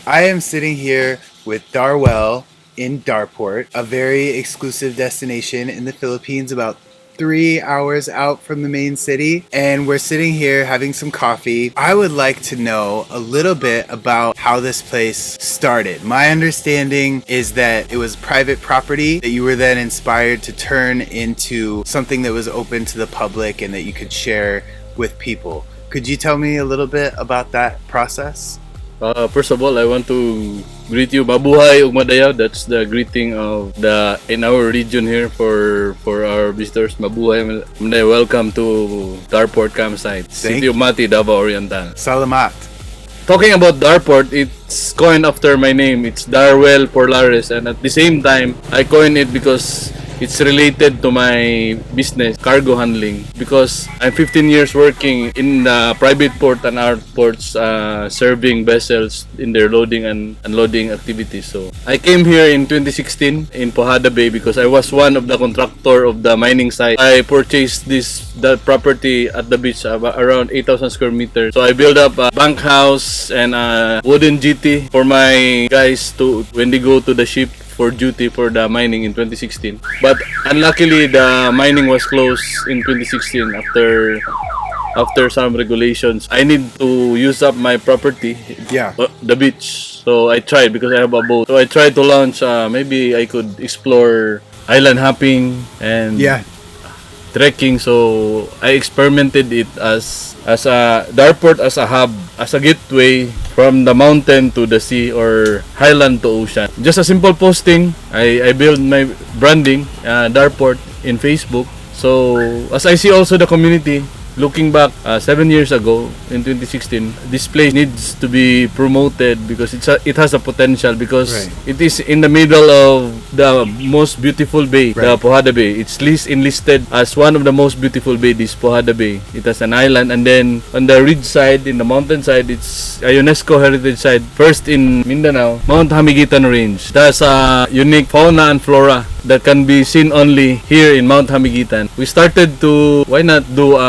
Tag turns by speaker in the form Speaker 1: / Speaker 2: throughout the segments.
Speaker 1: I am sitting here with Daruel in Darport, a very exclusive destination in the Philippines, about 3 hours out from the main city. And we're sitting here having some coffee. I would like to know a little bit about how this place started. My understanding is that it was private property that you were then inspired to turn into something that was open to the public and that you could share with people. Could you tell me a little bit about that process?
Speaker 2: First of all, I want to greet you, Mabuhay ug Madaya. That's the greeting of the in our region here for our visitors. Mabuhay Madaya. Welcome to Darport Campsite, City of Mati, Davao Oriental.
Speaker 1: Salamat.
Speaker 2: Talking about Darport, it's coined after my name. It's Daruel Porlares, and at the same time, I coined it because it's related to my business, cargo handling, because I'm 15 years working in the private port and airports, serving vessels in their loading and unloading activities. So I came here in 2016 in Pojada Bay because I was one of the contractor of the mining site. I purchased that property at the beach, around 8,000 square meters. So I built up a bunk house and a wooden jetty for my guys to when they go to the ship for duty for the mining in 2016. But unluckily, the mining was closed in 2016 after some regulations. I need to use up my property, the beach. So I tried because I have a boat. So I tried to launch, maybe I could explore island hopping and trekking. So I experimented it as a Darport, as a hub, as a gateway from the mountain to the sea or highland to ocean. Just a simple posting. I build my branding, Darport, in Facebook. So as I see also the community, looking back 7 years ago in 2016, this place needs to be promoted because it has a potential because it is in the middle of the most beautiful bay, the Pojada Bay. It's enlisted as one of the most beautiful bay, this Pojada Bay. It has an island, and then on the ridge side, in the mountain side, it's a UNESCO heritage site. First in Mindanao, Mount Hamigitan Range. That's a unique fauna and flora that can be seen only here in Mount Hamigitan. We started to, why not do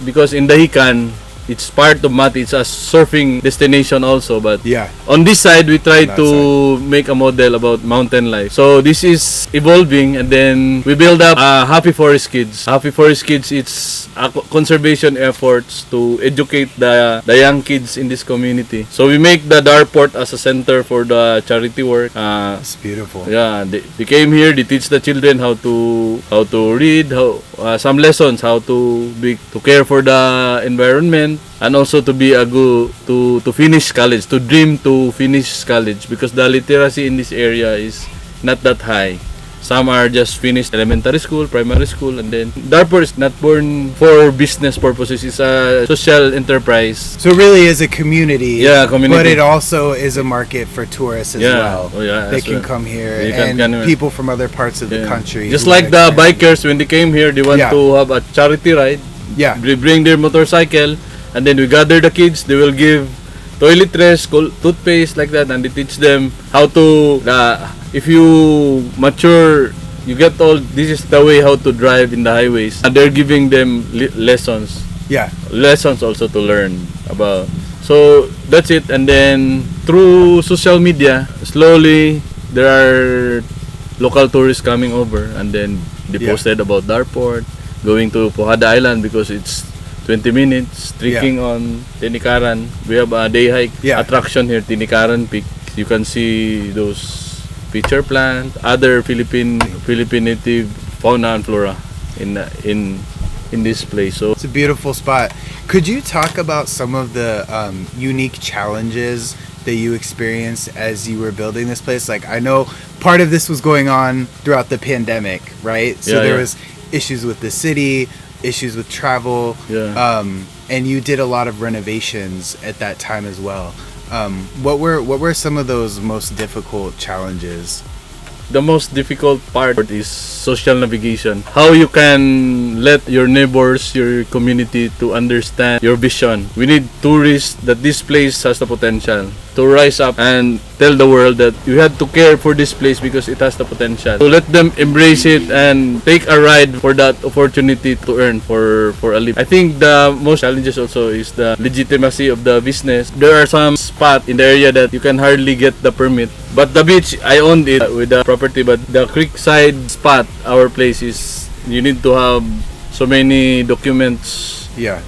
Speaker 2: because in Dahican, it's part of Mati. It's a surfing destination also, but on this side we try to make a model about mountain life. So this is evolving, and then we build up Happy Forest Kids. Happy Forest Kids, it's a conservation efforts to educate the young kids in this community. So we make the Darport as a center for the charity work.
Speaker 1: It's beautiful.
Speaker 2: Yeah, they came here. They teach the children how to read, some lessons, how to care for the environment, and also to be a good to finish college, to dream to finish college, because the literacy in this area is not that high. Some are just finished elementary school, primary school, and then Darport is not born for business purposes. It's a social enterprise.
Speaker 1: So it really is a community.
Speaker 2: Community.
Speaker 1: But it also is a market for tourists as well.
Speaker 2: They
Speaker 1: can come here,
Speaker 2: and
Speaker 1: people from other parts of the country.
Speaker 2: Just like the bikers, when they came here, they want to have a charity ride. They bring their motorcycle, and then we gather the kids. They will give toiletries, toothpaste, like that, and they teach them how to. If you mature, you get told this is the way how to drive in the highways, and they're giving them lessons. Lessons also to learn about. So that's it. And then through social media, slowly there are local tourists coming over, and then they posted about Darport, going to Pojada Island because it's 20 minutes, trekking on Tinikaran. We have a day hike attraction here, Tinikaran Peak. You can see those pitcher plant, other Philippine native fauna and flora in this place. So
Speaker 1: it's a beautiful spot. Could you talk about some of the unique challenges that you experienced as you were building this place? Like, I know part of this was going on throughout the pandemic, right? So there was issues with the city, issues with travel, and you did a lot of renovations at that time as well. What were some of those most difficult challenges?
Speaker 2: The most difficult part is social navigation. How you can let your neighbors, your community to understand your vision. We need tourists that this place has the potential to rise up and tell the world that you have to care for this place because it has the potential. So let them embrace it and take a ride for that opportunity to earn for a living. I think the most challenges also is the legitimacy of the business. There are some spots in the area that you can hardly get the permit. But the beach, I owned it with the property, but the creekside spot, our place is, you need to have so many documents.
Speaker 1: Yeah.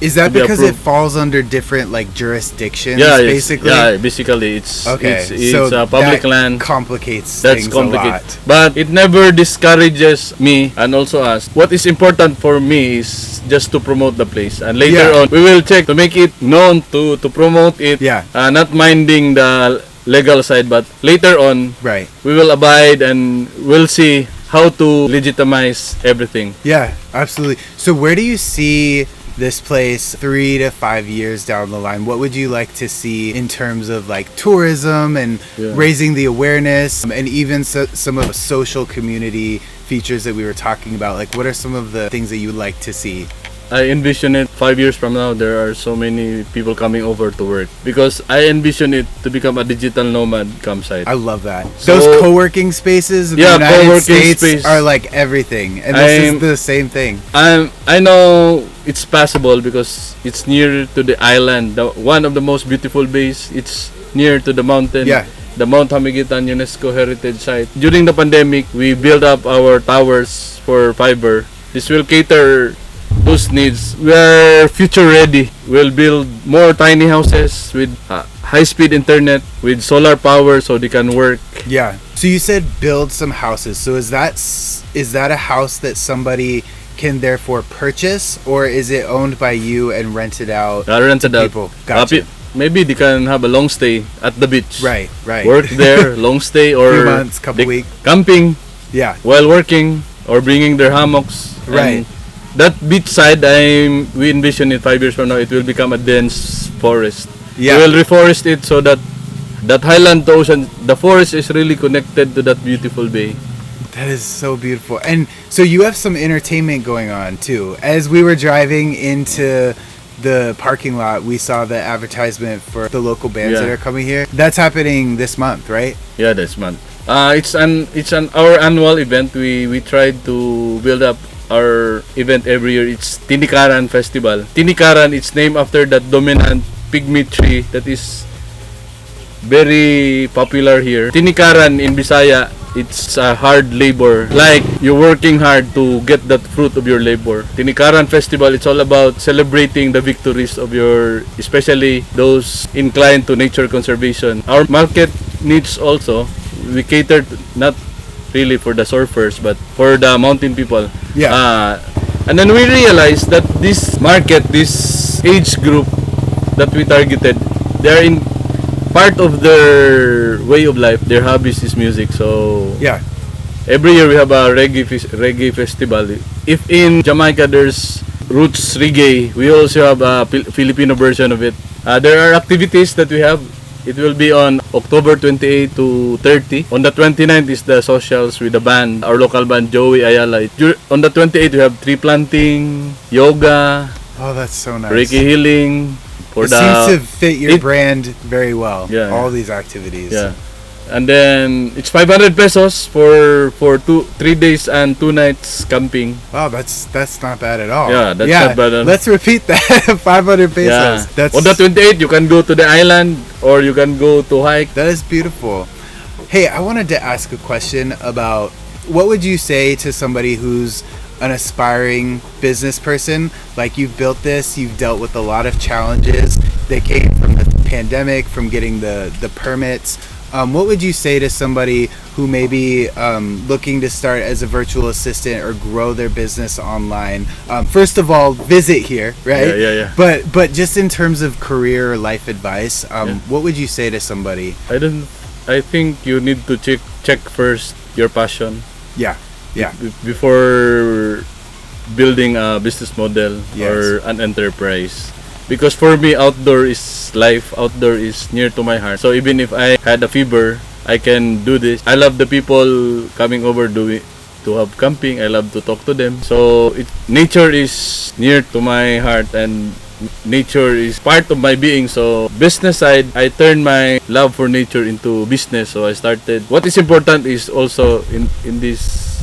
Speaker 2: Is
Speaker 1: that because it falls under different like jurisdictions?
Speaker 2: Yeah,
Speaker 1: basically.
Speaker 2: Basically it's
Speaker 1: okay.
Speaker 2: It's
Speaker 1: so
Speaker 2: a public
Speaker 1: that
Speaker 2: land.
Speaker 1: Complicates
Speaker 2: That's
Speaker 1: things
Speaker 2: complicated.
Speaker 1: a lot.
Speaker 2: But it never discourages me and also us. What is important for me is just to promote the place, and later on we will check to make it known to promote it.
Speaker 1: Yeah.
Speaker 2: Not minding the legal side, but later on,
Speaker 1: right,
Speaker 2: we will abide and we'll see how to legitimize everything.
Speaker 1: Yeah, absolutely. So where do you see this place 3 to 5 years down the line? What would you like to see in terms of like tourism and raising the awareness, and even some of the social community features that we were talking about? Like, what are some of the things that you would like to see?
Speaker 2: I envision it 5 years from now, there are so many people coming over to work, because I envision it to become a digital nomad campsite.
Speaker 1: I love that.
Speaker 2: So,
Speaker 1: those co-working spaces in the United States are like everything, and this is the same thing.
Speaker 2: I know it's possible because it's near to the island, one of the most beautiful bays. It's near to the mountain.
Speaker 1: Yeah.
Speaker 2: The Mount Hamigitan UNESCO Heritage Site. During the pandemic, we built up our towers for fiber. This will cater those needs. We are future ready. We'll build more tiny houses with high-speed internet, with solar power so they can work.
Speaker 1: Yeah. So you said build some houses. So is that a house that somebody can therefore purchase, or is it owned by you and rented out?
Speaker 2: Rented out.
Speaker 1: People. Gotcha.
Speaker 2: Maybe they can have a long stay at the beach.
Speaker 1: Right.
Speaker 2: Work there, long stay, or
Speaker 1: few months, couple weeks.
Speaker 2: Camping.
Speaker 1: Yeah.
Speaker 2: While working or bringing their hammocks.
Speaker 1: Right.
Speaker 2: That beach side, we envision it 5 years from now, it will become a dense forest.
Speaker 1: Yeah.
Speaker 2: We will reforest it so that highland to ocean, the forest is really connected to that beautiful bay.
Speaker 1: That is so beautiful. And so you have some entertainment going on too. As we were driving into the parking lot, we saw the advertisement for the local bands that are coming here. That's happening this month, right?
Speaker 2: Yeah, this month. It's our annual event. We tried to build up our event every year. It's Tinikaran Festival. Tinikaran, it's named after that dominant pygmy tree that is very popular here. Tinikaran in Bisaya, it's a hard labor. Like you're working hard to get that fruit of your labor. Tinikaran Festival, it's all about celebrating the victories of especially those inclined to nature conservation. Our market needs also, we cater not really for the surfers but for the mountain people.
Speaker 1: Yeah.
Speaker 2: And then we realized that this market, this age group that we targeted, they're in part of their way of life, their hobbies is music. So
Speaker 1: yeah,
Speaker 2: every year we have a reggae festival. If in Jamaica there's roots reggae, we also have a Filipino version of it. There are activities that we have. It will be on October 28 to 30. On the 29th is the socials with the band, our local band Joey Ayala. On the 28th we have tree planting, yoga.
Speaker 1: Oh, that's so nice.
Speaker 2: Reiki healing.
Speaker 1: It seems to fit your brand very well. Yeah. All these activities.
Speaker 2: Yeah. And then it's 500 pesos for 3 days and 2 nights camping.
Speaker 1: Wow, that's not bad at all.
Speaker 2: Yeah, that's not bad.
Speaker 1: Let's repeat that. 500 pesos.
Speaker 2: Yeah.
Speaker 1: That's
Speaker 2: on the 28th you can go to the island or you can go to hike.
Speaker 1: That is beautiful. Hey, I wanted to ask a question about what would you say to somebody who's an aspiring business person? Like, you've built this, you've dealt with a lot of challenges that came from the pandemic, from getting the permits. What would you say to somebody who may be looking to start as a virtual assistant or grow their business online? First of all, visit here, right?
Speaker 2: Yeah.
Speaker 1: But just in terms of career or life advice, what would you say to somebody?
Speaker 2: I think you need to check first your passion.
Speaker 1: Yeah.
Speaker 2: Before building a business model or an enterprise. Because for me, outdoor is life. Outdoor is near to my heart. So even if I had a fever, I can do this. I love the people coming over to have camping. I love to talk to them. So nature is near to my heart, and nature is part of my being. So business side, I turned my love for nature into business. So I started. What is important is also in this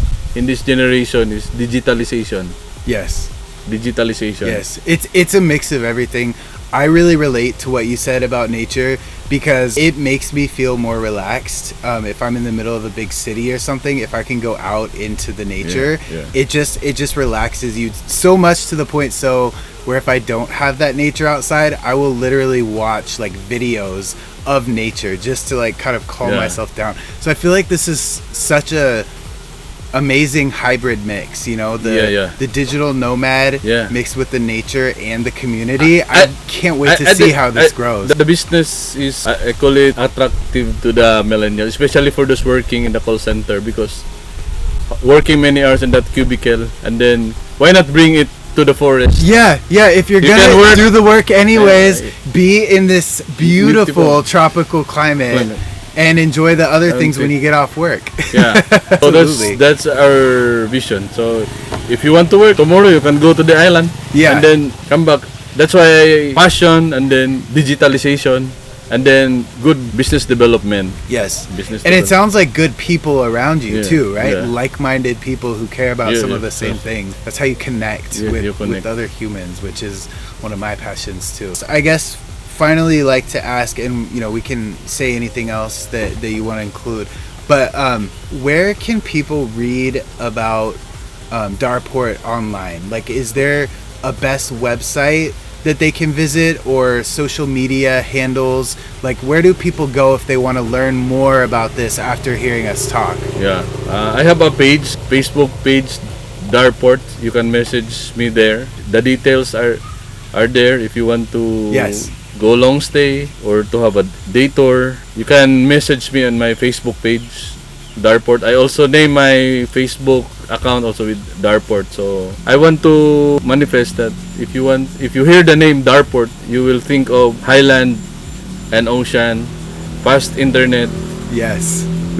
Speaker 2: generation is digitalization.
Speaker 1: Yes.
Speaker 2: Digitalization.
Speaker 1: Yes, it's a mix of everything. I really relate to what you said about nature because it makes me feel more relaxed. If I'm in the middle of a big city or something, if I can go out into the nature, it just relaxes you so much to the point so where if I don't have that nature outside, I will literally watch like videos of nature just to like kind of calm myself down. So I feel like this is such a amazing hybrid mix, you know, the digital nomad mixed with the nature and the community. I can't wait to see how this grows.
Speaker 2: The business is, I call it attractive to the millennials, especially for those working in the call center, because working many hours in that cubicle, and then why not bring it to the forest?
Speaker 1: Yeah, if you're gonna do the work anyways, be in this beautiful tropical climate. And enjoy the other things when you get off work.
Speaker 2: Yeah. So that's our vision. So if you want to work tomorrow, you can go to the island.
Speaker 1: Yeah.
Speaker 2: And then come back. That's why passion, and then digitalization, and then good business development.
Speaker 1: Yes. And it sounds like good people around you too, right?
Speaker 2: Yeah.
Speaker 1: Like-minded people who care about some of the same things. That's how you connect with other humans, which is one of my passions too. So I guess finally like to ask, and you know, we can say anything else that you want to include, but where can people read about Darport online? Like, is there a best website that they can visit, or social media handles? Like, where do people go if they want to learn more about this after hearing us talk?
Speaker 2: I have a page, Facebook page, Darport. You can message me there. The details are there if you want to go long stay or to have a day tour. You can message me on my Facebook page, Darport. I also name my Facebook account also with Darport. So I want to manifest that if you hear the name Darport, you will think of highland and ocean, fast internet,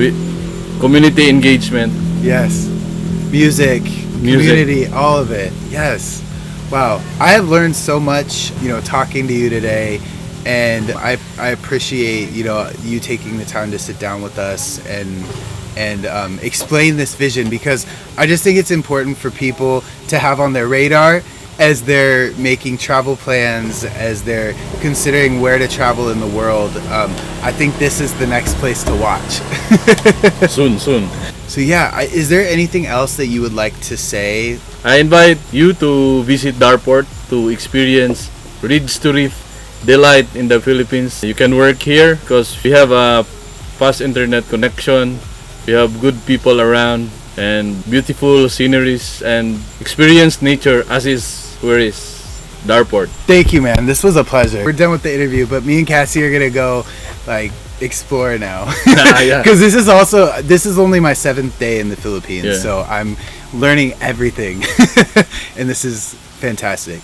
Speaker 2: with community engagement,
Speaker 1: music, community, all of it. Yes. Wow, I have learned so much, you know, talking to you today, and I appreciate, you know, you taking the time to sit down with us and explain this vision, because I just think it's important for people to have on their radar as they're making travel plans, as they're considering where to travel in the world. I think this is the next place to watch.
Speaker 2: soon.
Speaker 1: So yeah, is there anything else that you would like to say?
Speaker 2: I invite you to visit Darport to experience ridge to reef delight in the Philippines. You can work here because we have a fast internet connection. We have good people around and beautiful sceneries, and experience nature as is where is Darport.
Speaker 1: Thank you, man. This was a pleasure. We're done with the interview, but me and Cassie are gonna go like explore now, because this is only my 7th day in the Philippines, so I'm learning everything and this is fantastic.